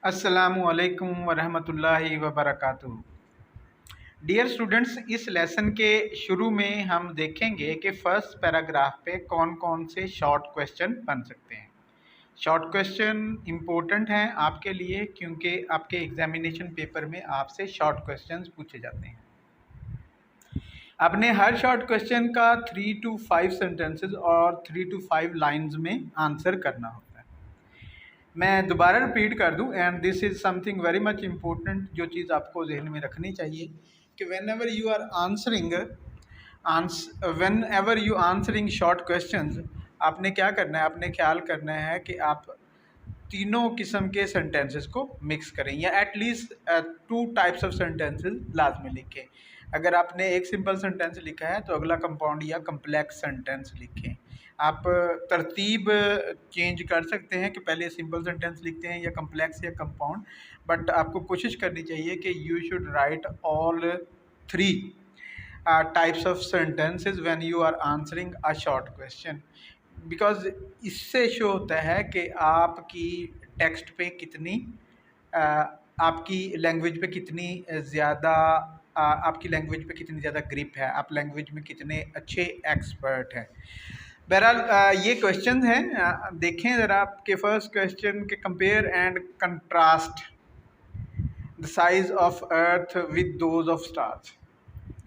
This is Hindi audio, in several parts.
अस्सलामुअलैकुम वरहमतुल्लाहि वबरकातुहू। डियर स्टूडेंट्स, इस लेसन के शुरू में हम देखेंगे कि फर्स्ट पैराग्राफ पे कौन कौन से शॉर्ट क्वेश्चन बन सकते हैं। शॉर्ट क्वेश्चन इम्पोर्टेंट हैं आपके लिए क्योंकि आपके एग्जामिनेशन पेपर में आपसे शॉर्ट क्वेश्चंस पूछे जाते हैं। आपने हर शॉर्ट क्वेश्चन का 3 to 5 सेंटेंसेस और 3 to 5 लाइन्स में आंसर करना होता है। मैं दोबारा रिपीट कर दूं, and this is something very much important, जो चीज़ आपको जहन में रखनी चाहिए कि whenever you are answering short questions, आपने क्या करना है, आपने ख्याल करना है कि आप तीनों किस्म के सेंटेंसेस को मिक्स करें या एटलीस्ट 2 टाइप्स ऑफ सेंटेंसेस लाजमी लिखें। अगर आपने एक सिंपल सेंटेंस लिखा है तो अगला कंपाउंड या कम्प्लेक्स सेंटेंस लिखें। आप तरतीब चेंज कर सकते हैं कि पहले सिंपल सेंटेंस लिखते हैं या कम्प्लेक्स या कंपाउंड, बट आपको कोशिश करनी चाहिए कि you should write all 3 types of sentences when you are answering a short question, because इससे शो होता है कि आपकी टेक्स्ट पे कितनी आपकी लैंग्वेज पे कितनी ज़्यादा आपकी लैंग्वेज पे कितनी ज़्यादा ग्रिप है, आप लैंग्वेज में कितने अच्छे एक्सपर्ट हैं। बहरहाल ये क्वेश्चन हैं, देखें ज़रा आपके फर्स्ट क्वेश्चन के compare and contrast the size of earth with those of stars,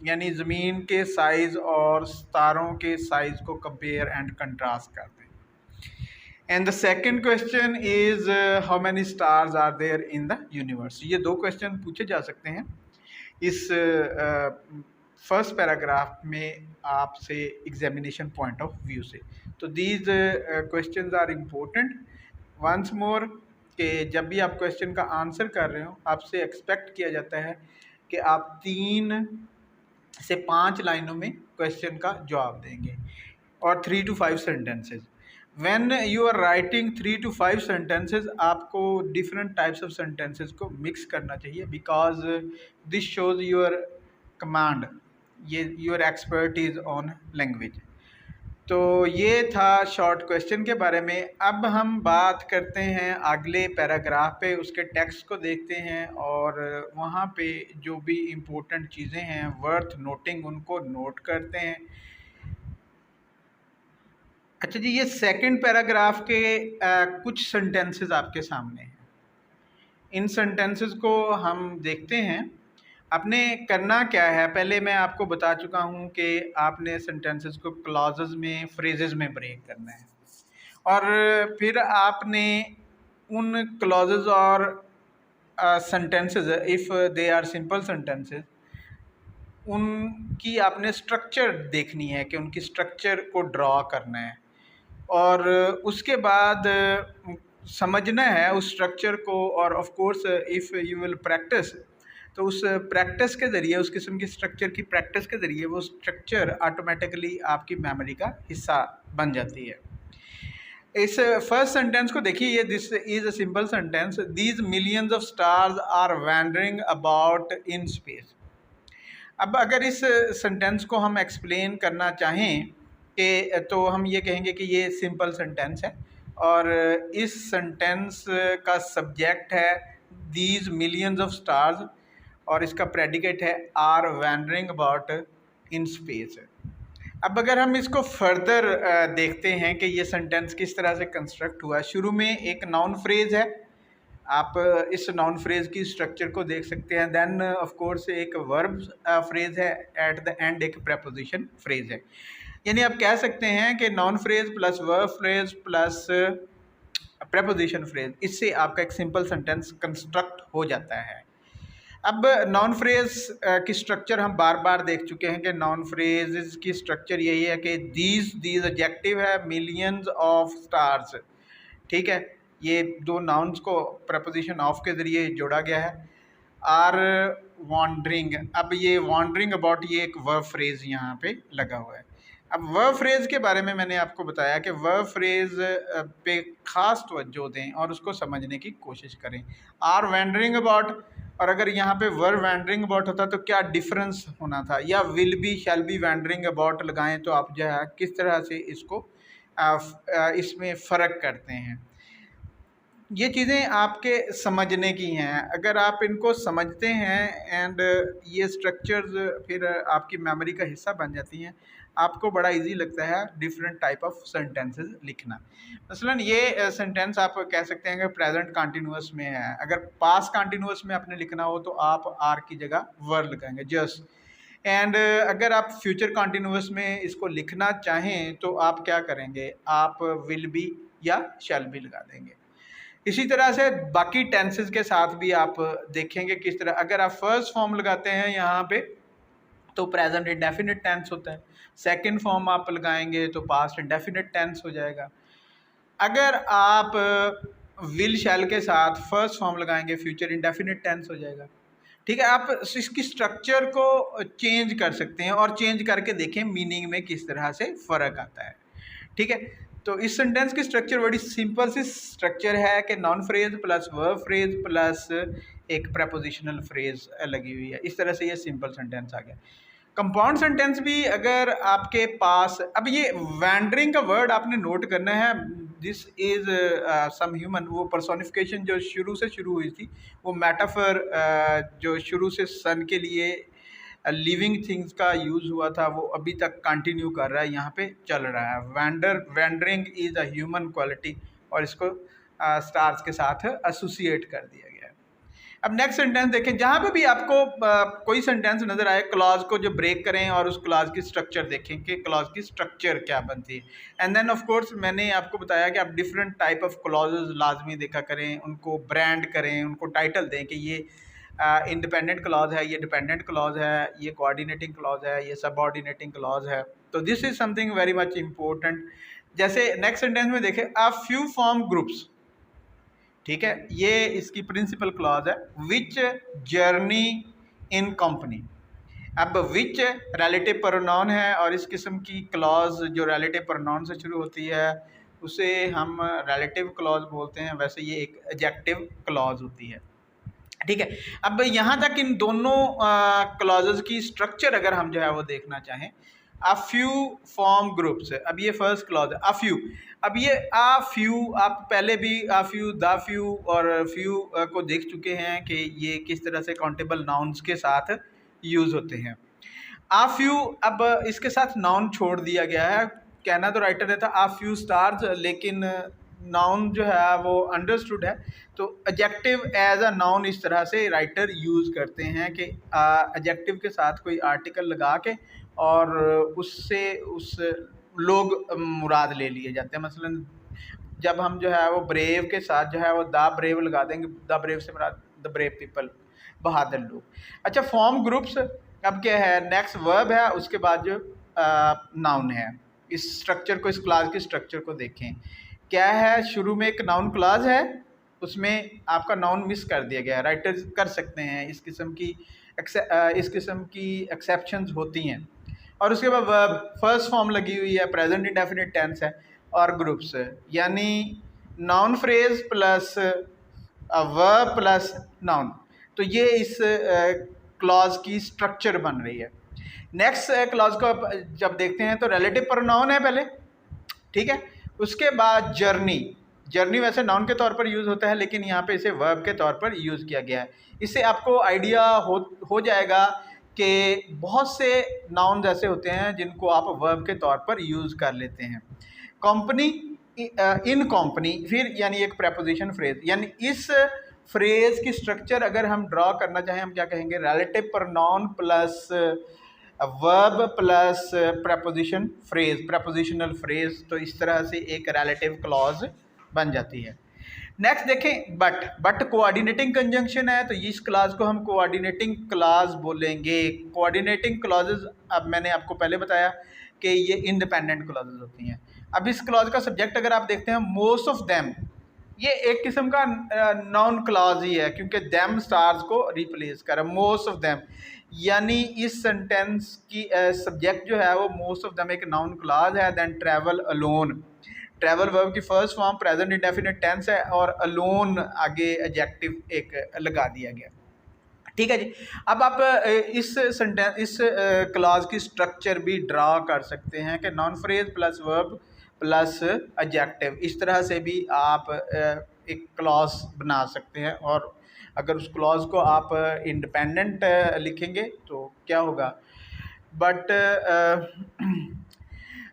यानी ज़मीन के साइज़ और तारों के साइज़ को कंपेयर एंड कंट्रास्ट कर दें। And the second question is how many stars are there in the universe. ये 2 क्वेश्चन पूछे जा सकते हैं इस फर्स्ट पैराग्राफ में आपसे एग्जामिनेशन पॉइंट ऑफ व्यू से। तो these questions are important. Once more कि जब भी आप क्वेश्चन का आंसर कर रहे हो, आपसे एक्सपेक्ट किया जाता है कि आप 3 से 5 लाइनों में क्वेश्चन का जवाब देंगे और 3 to 5 sentences. When you are writing 3 to 5 sentences, आपको डिफरेंट टाइप्स ऑफ सेंटेंसेस को मिक्स करना चाहिए, because this shows your command, ये योर एक्सपर्टीज ऑन लैंग्वेज। तो ये था शॉर्ट क्वेश्चन के बारे में। अब हम बात करते हैं अगले पैराग्राफ पे, उसके टेक्स्ट को देखते हैं और वहाँ पे जो भी इम्पोर्टेंट चीज़ें हैं वर्थ नोटिंग, उनको नोट करते हैं। अच्छा जी, ये सेकंड पैराग्राफ के कुछ सेंटेंसेस आपके सामने हैं। इन सेंटेंसेस को हम देखते हैं। आपने करना क्या है, पहले मैं आपको बता चुका हूँ कि आपने सेंटेंसेस को क्लॉजेस में, फ्रेजेस में ब्रेक करना है और फिर आपने उन क्लॉजेस और sentences, if they are simple sentences, उनकी आपने स्ट्रक्चर देखनी है कि उनकी स्ट्रक्चर को ड्रॉ करना है और उसके बाद समझना है उस स्ट्रक्चर को। और of course if you will practice, तो उस प्रैक्टिस के ज़रिए, उस किस्म की स्ट्रक्चर की प्रैक्टिस के ज़रिए वो स्ट्रक्चर ऑटोमेटिकली आपकी मेमोरी का हिस्सा बन जाती है। इस फर्स्ट सेंटेंस को देखिए, ये this is a simple sentence, these millions of stars are wandering about in space. अब अगर इस सेंटेंस को हम एक्सप्लेन करना चाहें कि तो हम ये कहेंगे कि ये सिंपल सेंटेंस है और इस सेंटेंस का सब्जेक्ट है दीज मिलियंस ऑफ स्टार्स और इसका प्रेडिकेट है are wandering about in space. अब अगर हम इसको फर्दर देखते हैं कि ये सेंटेंस किस तरह से कंस्ट्रक्ट हुआ। शुरू में एक नाउन फ्रेज है, आप इस नाउन फ्रेज की स्ट्रक्चर को देख सकते हैं। देन ऑफ कोर्स एक वर्ब फ्रेज है, एट द एंड एक प्रेपोजिशन फ्रेज है। यानी आप कह सकते हैं कि noun phrase plus verb phrase plus preposition phrase, इससे आपका एक सिंपल सेंटेंस कंस्ट्रक्ट हो जाता है। अब नाउन फ्रेज की स्ट्रक्चर हम बार बार देख चुके हैं कि नाउन फ्रेज की स्ट्रक्चर यही है कि दीज एडजेक्टिव है, मिलियंस ऑफ स्टार्स, ठीक है। ये 2 नाउन्स को प्रपोजिशन ऑफ के ज़रिए जोड़ा गया है। आर वॉन्डरिंग, अब ये वॉन्डरिंग अबाउट, ये एक वर्ब फ्रेज यहाँ पे लगा हुआ है। अब वर्ब फ्रेज के बारे में मैंने आपको बताया कि वर्ब फ्रेज पे ख़ास तवज्जो दें और उसको समझने की कोशिश करें। आर वैंडरिंग अबाउट, और अगर यहाँ पे वर्ब वैंडरिंग अबाउट होता तो क्या डिफरेंस होना था, या will be, shall be wandering about लगाएं तो आप जो है किस तरह से इसको इसमें फ़र्क करते हैं। ये चीज़ें आपके समझने की हैं। अगर आप इनको समझते हैं एंड ये स्ट्रक्चर्स फिर आपकी मेमोरी का हिस्सा बन जाती हैं, आपको बड़ा इजी लगता है डिफरेंट टाइप ऑफ सेंटेंसेस लिखना। मसलन ये सेंटेंस आप कह सकते हैं कि प्रेजेंट कंटिन्यूअस में है। अगर पास्ट कंटिन्यूअस में आपने लिखना हो तो आप आर की जगह वर लगाएंगे, जस्ट। एंड अगर आप फ्यूचर कंटिन्यूअस में इसको लिखना चाहें तो आप क्या करेंगे, आप विल बी या शैल बी लगा देंगे। इसी तरह से बाकी टेंसेस के साथ भी आप देखेंगे किस तरह। अगर आप फर्स्ट फॉर्म लगाते हैं यहाँ पे तो प्रेजेंट इंडेफिनिट टेंस होता है। सेकंड फॉर्म आप लगाएंगे तो पास्ट इंडेफिनिट टेंस हो जाएगा। अगर आप विल शैल के साथ फर्स्ट फॉर्म लगाएंगे फ्यूचर इंडेफिनिट टेंस हो जाएगा। ठीक है, आप इसकी स्ट्रक्चर को चेंज कर सकते हैं और चेंज करके देखें मीनिंग में किस तरह से फ़र्क आता है। ठीक है, तो इस सेंटेंस की स्ट्रक्चर बड़ी सिंपल सी स्ट्रक्चर है कि non phrase plus verb phrase plus एक प्रपोजिशनल फ्रेज लगी हुई है। इस तरह से ये सिंपल सेंटेंस आ गया। कंपाउंड सेंटेंस भी अगर आपके पास, अब ये वैंडरिंग का वर्ड आपने नोट करना है, दिस इज सम ह्यूमन, वो पर्सोनिफिकेशन जो शुरू से शुरू हुई थी, वो मेटाफर जो शुरू से सन के लिए लिविंग थिंग्स का यूज़ हुआ था, वो अभी तक कंटिन्यू कर रहा है, यहाँ पे चल रहा है। Wandering is a human quality, और इसको स्टार्स के साथ एसोसिएट कर दिया गया है। अब नेक्स्ट सेंटेंस देखें, जहाँ पे भी आपको कोई सेंटेंस नज़र आए, क्लॉज को जो ब्रेक करें और उस क्लॉज की स्ट्रक्चर देखें कि क्लॉज की स्ट्रक्चर क्या बनती है। एंड देन ऑफ कोर्स मैंने आपको बताया कि आप डिफरेंट टाइप ऑफ क्लॉजेज लाजमी देखा करें, उनको ब्रांड करें, उनको टाइटल दें कि ये इंडिपेंडेंट क्लॉज है, ये डिपेंडेंट क्लॉज है, ये कोऑर्डिनेटिंग क्लॉज है, ये सबऑर्डिनेटिंग क्लॉज है। तो this is something very much important. जैसे नेक्स्ट सेंटेंस में देखें, अ फ्यू फॉर्म ग्रुप्स, ठीक है, ये इसकी प्रिंसिपल क्लॉज है, विच जर्नी इन कंपनी। अब विच रिलेटिव प्रोनाउन है और इस किस्म की क्लॉज जो रिलेटिव प्रोनाउन से शुरू होती है उसे हम रिलेटिव क्लॉज बोलते हैं। वैसे ये एक एडजेक्टिव क्लॉज होती है। ठीक है, अब यहाँ तक इन दोनों क्लॉजेज की स्ट्रक्चर अगर हम जो है वो देखना चाहें, अ फ्यू फॉर्म ग्रुप्स, अब ये फर्स्ट क्लॉज है अ फ्यू। अब ये अ फ्यू आप पहले भी अ फ्यू, द फ्यू और फ्यू को देख चुके हैं कि ये किस तरह से काउंटेबल नाउन्स के साथ यूज़ होते हैं। अ फ्यू, अब इसके साथ नाउन छोड़ दिया गया है। कहना तो राइटर ने था अ फ्यू स्टार्स, लेकिन नाउन जो है वो अंडरस्टूड है, तो एडजेक्टिव एज अ नाउन इस तरह से राइटर यूज़ करते हैं कि एडजेक्टिव के साथ कोई आर्टिकल लगा के और उससे उस लोग मुराद ले लिए जाते हैं। मसलन जब हम जो है वो ब्रेव के साथ जो है वो द ब्रेव लगा देंगे, द ब्रेव से मुराद द ब्रेव पीपल, बहादुर लोग। अच्छा, फॉर्म ग्रुप्स, अब क्या है, नेक्स्ट वर्ब है, उसके बाद जो नाउन है। इस स्ट्रक्चर को, इस क्लास की स्ट्रक्चर को देखें, क्या है, शुरू में एक नाउन क्लास है, उसमें आपका नाउन मिस कर दिया गया है। राइटर कर सकते हैं, इस किस्म की एक्सेप्शंस होती हैं। और उसके बाद वर्ब, फर्स्ट फॉर्म लगी हुई है, प्रेजेंट इंडेफिनिट टेंस है, और ग्रुप्स, यानी noun phrase plus verb plus noun. तो ये इस क्लॉज की स्ट्रक्चर बन रही है। नेक्स्ट क्लॉज को जब देखते हैं तो रिलेटिव प्रोनाउन है पहले, ठीक है, उसके बाद जर्नी। जर्नी वैसे नाउन के तौर पर यूज़ होता है, लेकिन यहाँ पे इसे वर्ब के तौर पर यूज़ किया गया है। इससे आपको आइडिया हो जाएगा कि बहुत से नाउन ऐसे होते हैं जिनको आप वर्ब के तौर पर यूज़ कर लेते हैं। कंपनी, इन कंपनी, फिर यानी एक प्रपोजिशन फ्रेज, यानी इस फ्रेज की स्ट्रक्चर अगर हम ड्रॉ करना चाहें, हम क्या कहेंगे, relative pronoun plus verb plus preposition phrase, prepositional phrase. तो इस तरह से एक रिलेटिव क्लॉज बन जाती है। नेक्स्ट देखें, बट कोऑर्डिनेटिंग कंजंक्शन है, तो इस क्लास को हम कोऑर्डिनेटिंग क्लास बोलेंगे। कोऑर्डिनेटिंग क्लॉजेज, अब मैंने आपको पहले बताया कि ये इंडिपेंडेंट क्लॉजेज होती हैं। अब इस क्लॉज का सब्जेक्ट अगर आप देखते हैं, मोस्ट ऑफ देम, ये एक किस्म का नाउन क्लॉज ही है, क्योंकि देम स्टार्स को रिप्लेस कर, मोस्ट ऑफ देम, यानी इस सेंटेंस की सब्जेक्ट जो है वो मोस्ट ऑफ देम एक नाउन क्लॉज है। Then travel alone, travel verb की first form present indefinite tense है, और अलोन आगे एडजेक्टिव एक लगा दिया गया। ठीक है जी। अब आप इस क्लॉज की स्ट्रक्चर भी ड्रा कर सकते हैं कि non phrase plus verb plus adjective, इस तरह से भी आप एक क्लॉज बना सकते हैं, और अगर उस क्लॉज को आप इंडिपेंडेंट लिखेंगे तो क्या होगा, but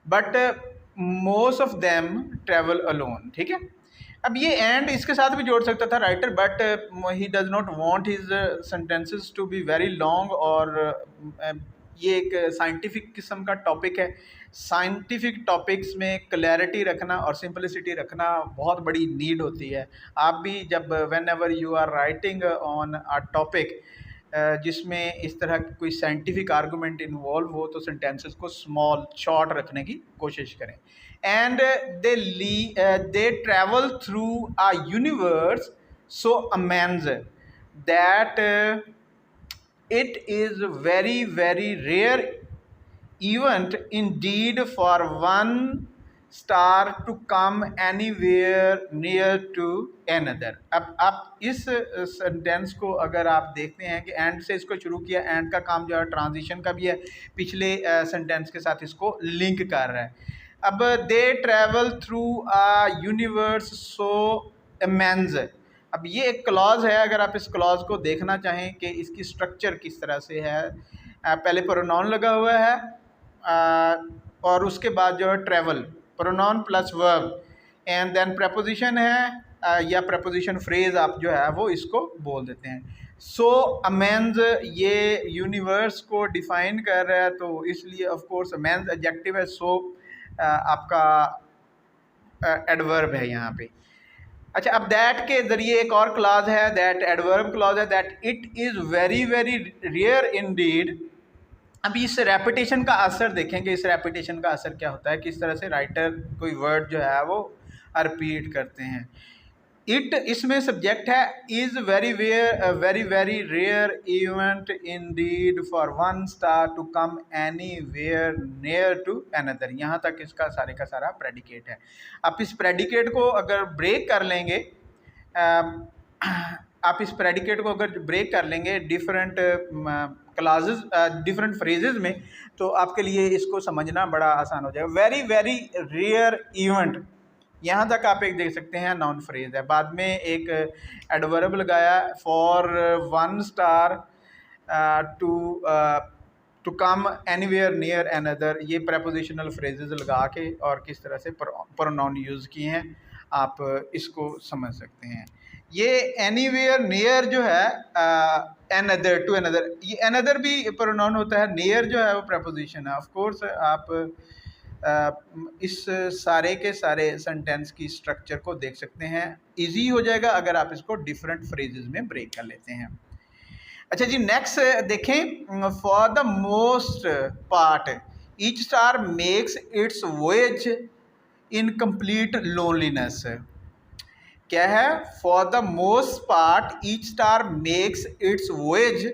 but most of them travel alone. ठीक है, अब ये एंड इसके साथ भी जोड़ सकता था writer, but he does not want his sentences to be very long, और ये एक साइंटिफिक किस्म का टॉपिक है। साइंटिफिक टॉपिक्स में क्लैरिटी रखना और सिंपलिसिटी रखना बहुत बड़ी नीड होती है। आप भी जब whenever you are writing on a topic जिसमें इस तरह की कोई साइंटिफिक आर्गूमेंट इन्वॉल्व हो, तो सेंटेंसेस को स्मॉल शॉर्ट रखने की कोशिश करें। And they travel through a universe so immense that it is very very rare event indeed for one star to come anywhere near to another। अब आप इस सेंटेंस को अगर आप देखते हैं कि एंड से इसको शुरू किया, एंड का काम जो है ट्रांजिशन का भी है, पिछले सेंटेंस के साथ इसको लिंक कर रहा है। अब दे travel through a universe so immense, अब ये एक क्लॉज है। अगर आप इस क्लॉज को देखना चाहें कि इसकी स्ट्रक्चर किस तरह से है, पहले प्रोनाउन लगा हुआ है और उसके बाद जो है travel, pronoun plus verb, and then preposition है या प्रपोजिशन फ्रेज आप जो है वो इसको बोल देते हैं। सो अमेंज ये यूनिवर्स को डिफाइन कर रहा है, तो इसलिए ऑफ कोर्स अमेंज एडजेक्टिव है, सो आपका एडवर्ब है यहाँ पे। अच्छा, अब दैट के ज़रिए एक और क्लॉज है, दैट एडवर्ब क्लॉज है, that it is very very rare indeed. अब इस रेपिटेशन का असर देखेंगे, इस रेपिटेशन का असर क्या होता है, किस तरह से राइटर कोई वर्ड जो है वो रिपीट करते हैं। इट इसमें सब्जेक्ट है, is very very rare event indeed for one star to come anywhere near to another, यहाँ तक इसका सारे का सारा प्रेडिकेट है। आप इस प्रेडिकेट को अगर ब्रेक कर लेंगे, आप इस प्रेडिकेट को अगर ब्रेक कर लेंगे डिफरेंट क्लासेस डिफरेंट फ्रेजेस में, तो आपके लिए इसको समझना बड़ा आसान हो जाएगा। वेरी वेरी रेयर इवेंट, यहाँ तक आप एक देख सकते हैं नाउन फ्रेज है, बाद में एक एडवर्ब लगाया for one star to come anywhere near another, ये प्रपोजिशनल फ्रेजेस लगा के और किस तरह से प्रोनाउन यूज़ किए हैं आप इसको समझ सकते हैं। ये एनीवेयर नियर जो है अनदर टू अनदर, ये अनदर भी प्रोनाउन होता है, नियर जो है वो प्रपोजिशन है। ऑफ कोर्स आप इस सारे के सारे सेंटेंस की स्ट्रक्चर को देख सकते हैं, इजी हो जाएगा अगर आप इसको डिफरेंट फ्रेजेस में ब्रेक कर लेते हैं। अच्छा जी, नेक्स्ट देखें, for the most part each star makes it's voyage in complete loneliness. क्या है, for the most part each star makes it's voyage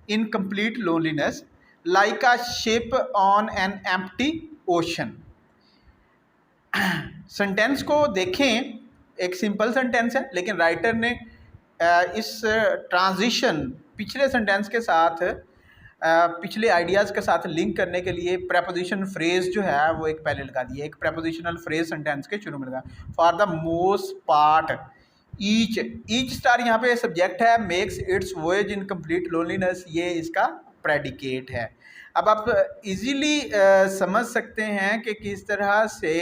in complete loneliness like a ship on an empty ocean. Sentence को देखें, एक सिंपल सेंटेंस है, लेकिन राइटर ने इस ट्रांजिशन पिछले सेंटेंस के साथ पिछले आइडियाज़ के साथ लिंक करने के लिए प्रपोजिशन फ्रेज जो है वो एक पहले लगा दिया, एक प्रपोजिशनल फ्रेज सेंटेंस के शुरू में लगा। For the most part each star यहाँ पे सब्जेक्ट है, makes it's voyage in complete loneliness ये इसका प्रेडिकेट है। अब आप इजीली समझ सकते हैं कि किस तरह से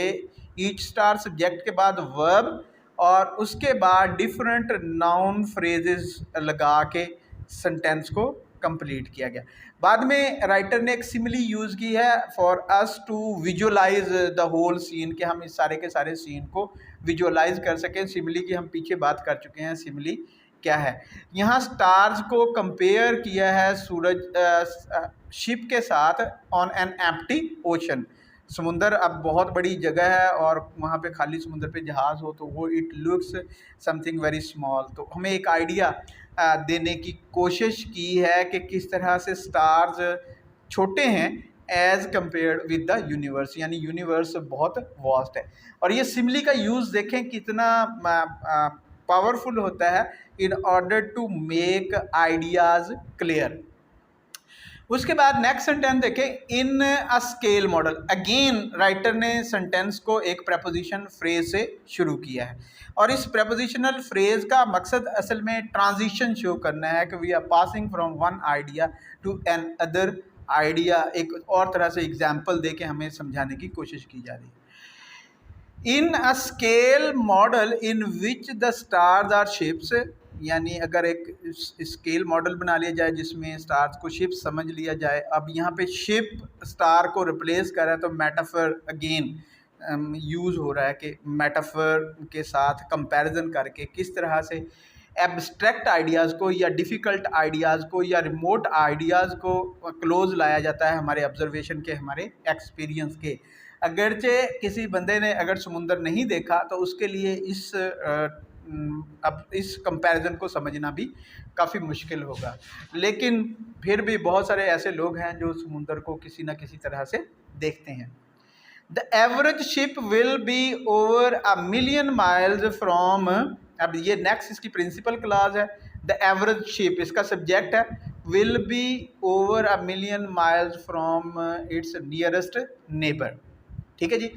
ईच स्टार सब्जेक्ट के बाद वर्ब और उसके बाद डिफरेंट नाउन फ्रेजेस लगा के सेंटेंस को कंप्लीट किया गया। बाद में राइटर ने एक सिमिली यूज़ की है for us to visualize the whole scene, कि हम इस सारे के सारे सीन को विजुअलाइज कर सकें। सिमिली की हम पीछे बात कर चुके हैं, सिमिली क्या है। यहाँ स्टार्स को कंपेयर किया है सूरज शिप के साथ ऑन एन एम्प्टी ओशन। समुंदर अब बहुत बड़ी जगह है और वहाँ पे खाली समुंदर पे जहाज़ हो तो वो it looks something very small, तो हमें एक आइडिया देने की कोशिश की है कि किस तरह से स्टार्स छोटे हैं as compared with the universe, यानी यूनिवर्स बहुत वास्ट है। और ये सिमिली का यूज़ देखें कितना पावरफुल होता है in order to make ideas clear. उसके बाद नेक्स्ट सेंटेंस देखें, in a scale model. Again writer ने सेंटेंस को एक प्रपोजिशन फ्रेज से शुरू किया है और इस प्रपोजिशनल फ्रेज का मकसद असल में ट्रांजिशन शो करना है कि we are passing from one idea to another idea. एक और तरह से एग्जाम्पल दे के हमें समझाने की कोशिश की जा रही है। In a scale model in which the stars are ships, यानी अगर एक स्केल मॉडल बना लिया जाए जिसमें स्टार्स को शिप समझ लिया जाए। अब यहाँ पे शिप स्टार को रिप्लेस कर रहा है तो मेटाफर अगेन यूज़ हो रहा है कि मेटाफर के साथ कंपैरिजन करके किस तरह से एब्स्ट्रैक्ट आइडियाज़ को या डिफ़िकल्ट आइडियाज़ को या रिमोट आइडियाज़ को क्लोज लाया जाता है हमारे ऑब्जर्वेशन के, हमारे एक्सपीरियंस के। अगरचे किसी बंदे ने अगर समुंदर नहीं देखा तो उसके लिए अब इस कंपैरिजन को समझना भी काफ़ी मुश्किल होगा, लेकिन फिर भी बहुत सारे ऐसे लोग हैं जो समुंदर को किसी न किसी तरह से देखते हैं। The average ship will be over a million miles from, अब ये नेक्स्ट इसकी प्रिंसिपल क्लॉज है। द एवरेज शिप इसका सब्जेक्ट है, will be over a million miles from its nearest neighbour. ठीक है जी।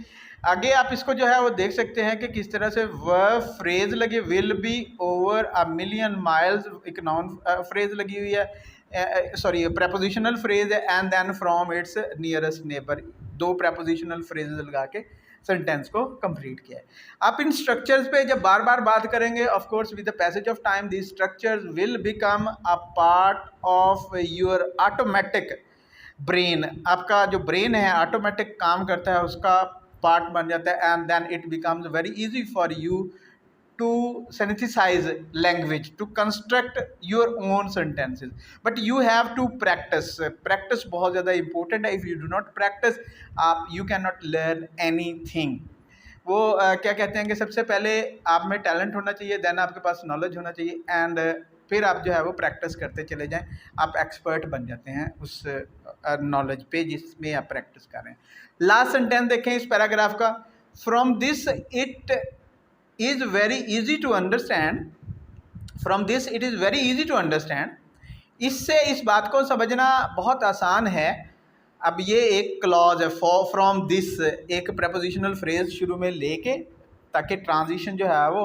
आगे आप इसको जो है वो देख सकते हैं कि किस तरह से वह फ्रेज लगे, will be over a million miles, एक नाउन फ्रेज लगी हुई है, सॉरी प्रेपोजिशनल फ्रेज है, and then from its nearest neighbour. दो प्रेपोजिशनल फ्रेजेस लगा के सेंटेंस को कंप्लीट किया है। आप इन स्ट्रक्चर्स पे जब बार बार बात करेंगे, of course with the passage of time these structures will become a part of your automatic brain. आपका जो ब्रेन है ऑटोमेटिक काम करता है, उसका पार्ट बन जाता है, and then it becomes very easy for you to synthesize language, to construct your own sentences, but you have to practice बहुत ज़्यादा important है। if you do not practice आप you cannot learn anything। वो क्या कहते हैं कि सबसे पहले आप में टैलेंट होना चाहिए, देन आपके पास नॉलेज होना चाहिए, एंड फिर आप जो है वो प्रैक्टिस करते चले जाएं, आप एक्सपर्ट बन जाते हैं उस नॉलेज पे जिसमें आप प्रैक्टिस कर रहे हैं। लास्ट सेंटेंस देखें इस पैराग्राफ का, from this it is very easy to understand, from this it is very easy to understand. इससे इस बात को समझना बहुत आसान है। अब ये एक क्लॉज है, फ्रॉम दिस एक प्रपोजिशनल फ्रेज शुरू में लेके ताकि ट्रांजिशन जो है वो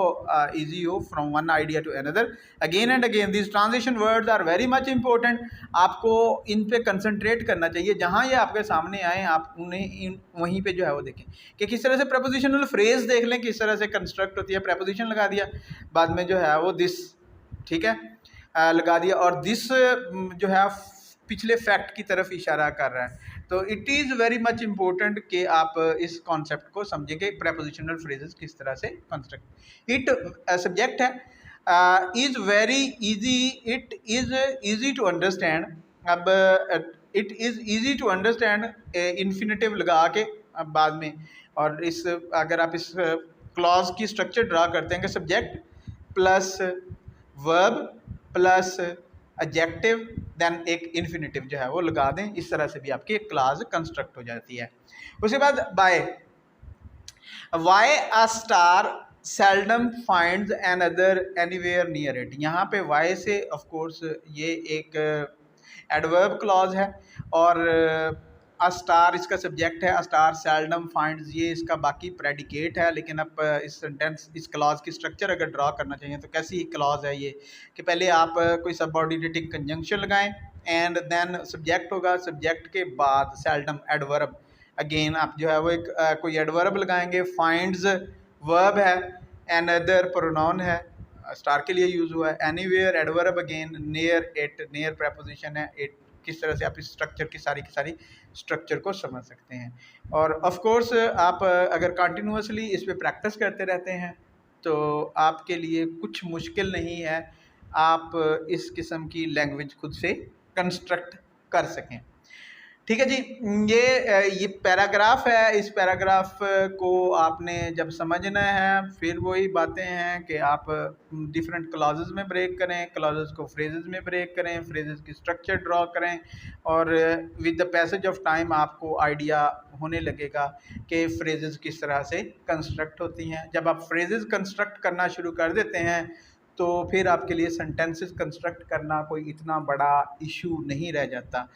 इजी हो from one idea to another. Again and again this transition words are very much important. आपको इन पे कंसंट्रेट करना चाहिए, जहाँ ये आपके सामने आए आप उन्हें वहीं पे जो है वो देखें कि किस तरह से प्रपोजिशनल फ्रेज देख लें किस तरह से कंस्ट्रक्ट होती है। प्रपोजिशन लगा दिया, बाद में जो है वो दिस, ठीक है, लगा दिया, और दिस जो है पिछले फैक्ट की तरफ इशारा कर रहा है। तो it is very much important कि आप इस कॉन्सेप्ट को समझें कि प्रेपोजिशनल फ्रेजेस किस तरह से कंस्ट्रक्ट। इट सब्जेक्ट है, is very easy, it is easy to understand. अब it is easy to understand infinitive लगा के अब बाद में, और इस अगर आप इस क्लॉज की स्ट्रक्चर ड्रा करते हैं कि subject plus verb plus adjective then एक इन्फिनेटिव जो है वो लगा दें, इस तरह से भी आपकी एक क्लॉज कंस्ट्रक्ट हो जाती है। उसके बाद by, why a star seldom finds another anywhere near it. यहाँ पे वाई से ऑफ कोर्स ये एक एडवर्ब क्लॉज है, और अ स्टार इसका सब्जेक्ट है, अ स्टार सेल्डम फाइंड्स ये इसका बाकी प्रेडिकेट है। लेकिन अब इस सेंटेंस इस क्लॉज की स्ट्रक्चर अगर ड्रा करना चाहिए तो कैसी क्लॉज है ये कि पहले आप कोई सबऑर्डिनेटिंग कंजंक्शन लगाएं एंड देन सब्जेक्ट होगा, सब्जेक्ट के बाद सेल्डम एडवर्ब, अगेन आप जो है वो एक कोई एडवर्ब लगाएंगे, फाइंड्स वर्ब है, अनदर प्रोनाउन है, स्टार के लिए यूज़ हुआ है, anywhere adverb, again near it, near preposition है इट। किस तरह से आप इस स्ट्रक्चर की सारी स्ट्रक्चर को समझ सकते हैं। और ऑफ कोर्स आप अगर कंटिन्यूसली इस पे प्रैक्टिस करते रहते हैं तो आपके लिए कुछ मुश्किल नहीं है, आप इस किस्म की लैंग्वेज खुद से कंस्ट्रक्ट कर सकें। ठीक है जी। ये पैराग्राफ है, इस पैराग्राफ को आपने जब समझना है फिर वही बातें हैं कि आप डिफरेंट क्लॉजेस में ब्रेक करें, क्लॉजेस को फ्रेजेस में ब्रेक करें, फ्रेजेस की स्ट्रक्चर ड्रॉ करें, और with the passage of time आपको आइडिया होने लगेगा कि फ्रेजेस किस तरह से कंस्ट्रक्ट होती हैं। जब आप फ्रेजेस कंस्ट्रक्ट करना शुरू कर देते हैं तो फिर आपके लिए सेंटेंसेस कंस्ट्रक्ट करना कोई इतना बड़ा इशू नहीं रह जाता।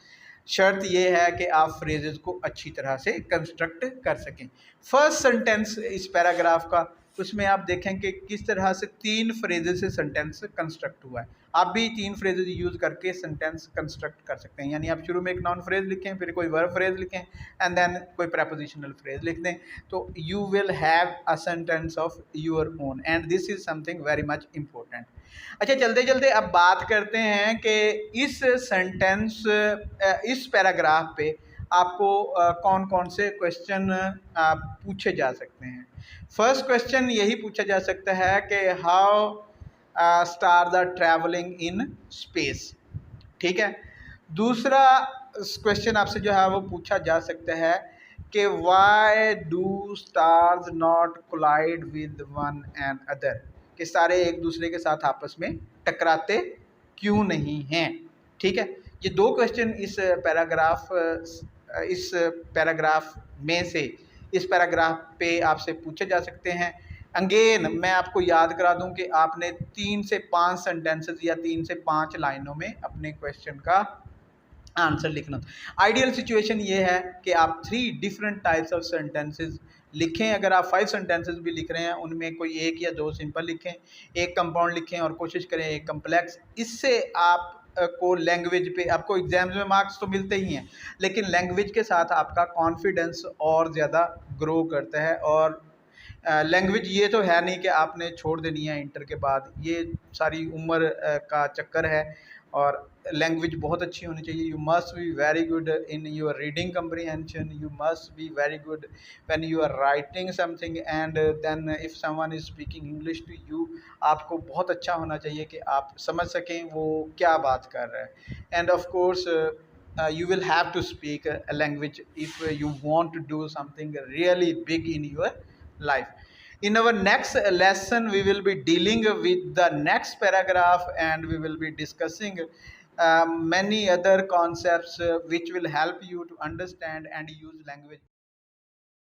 शर्त ये है कि आप फ्रेजेस को अच्छी तरह से कंस्ट्रक्ट कर सकें। फर्स्ट सेंटेंस इस पैराग्राफ का, उसमें आप देखें कि किस तरह से 3 फ्रेजेस से सेंटेंस कंस्ट्रक्ट हुआ है। आप भी 3 फ्रेजेस यूज़ करके सेंटेंस कंस्ट्रक्ट कर सकते हैं। यानी आप शुरू में एक नाउन फ्रेज लिखें, फिर कोई वर्ब फ्रेज लिखें एंड देन कोई प्रेपोजिशनल फ्रेज लिख दें, तो you will have a sentence of your own and this is something very much important. अच्छा, चलते चलते अब बात करते हैं कि इस सेंटेंस इस पैराग्राफ पे आपको कौन कौन से क्वेश्चन पूछे जा सकते हैं। फर्स्ट क्वेश्चन यही पूछा जा सकता है कि how star the travelling in space, ठीक है। दूसरा क्वेश्चन आपसे जो है वो पूछा जा सकता है कि why do stars not collide with one and other, कि सारे एक दूसरे के साथ आपस में टकराते क्यों नहीं हैं, ठीक है। ये 2 क्वेश्चन इस पैराग्राफ में से इस पैराग्राफ पे आपसे पूछे जा सकते हैं। अगेन मैं आपको याद करा दूं कि आपने 3 से 5 सेंटेंसेस या 3 से 5 लाइनों में अपने क्वेश्चन का आंसर लिखना। आइडियल सिचुएशन ये है कि आप 3 डिफरेंट टाइप्स ऑफ सेंटेंसेस लिखें। अगर आप 5 सेंटेंसेस भी लिख रहे हैं, उनमें कोई 1 या 2 सिंपल लिखें, 1 कंपाउंड लिखें और कोशिश करें 1 कम्प्लेक्स। इससे आप को लैंग्वेज पे आपको एग्जाम्स में मार्क्स तो मिलते ही हैं, लेकिन लैंग्वेज के साथ आपका कॉन्फिडेंस और ज़्यादा ग्रो करता है। और लैंग्वेज ये तो है नहीं कि आपने छोड़ देनी है इंटर के बाद, ये सारी उम्र का चक्कर है। और लैंग्वेज बहुत अच्छी होनी चाहिए। You must be very good in your reading comprehension, you must be very good when you are writing something and then if someone is speaking English to you, आपको बहुत अच्छा होना चाहिए कि आप समझ सकें वो क्या बात कर रहा है। End of course you will have to speak a language if you want to do something really big in your life. In our next lesson we will be dealing with the next paragraph and we will be discussing many other concepts which will help you to understand and use language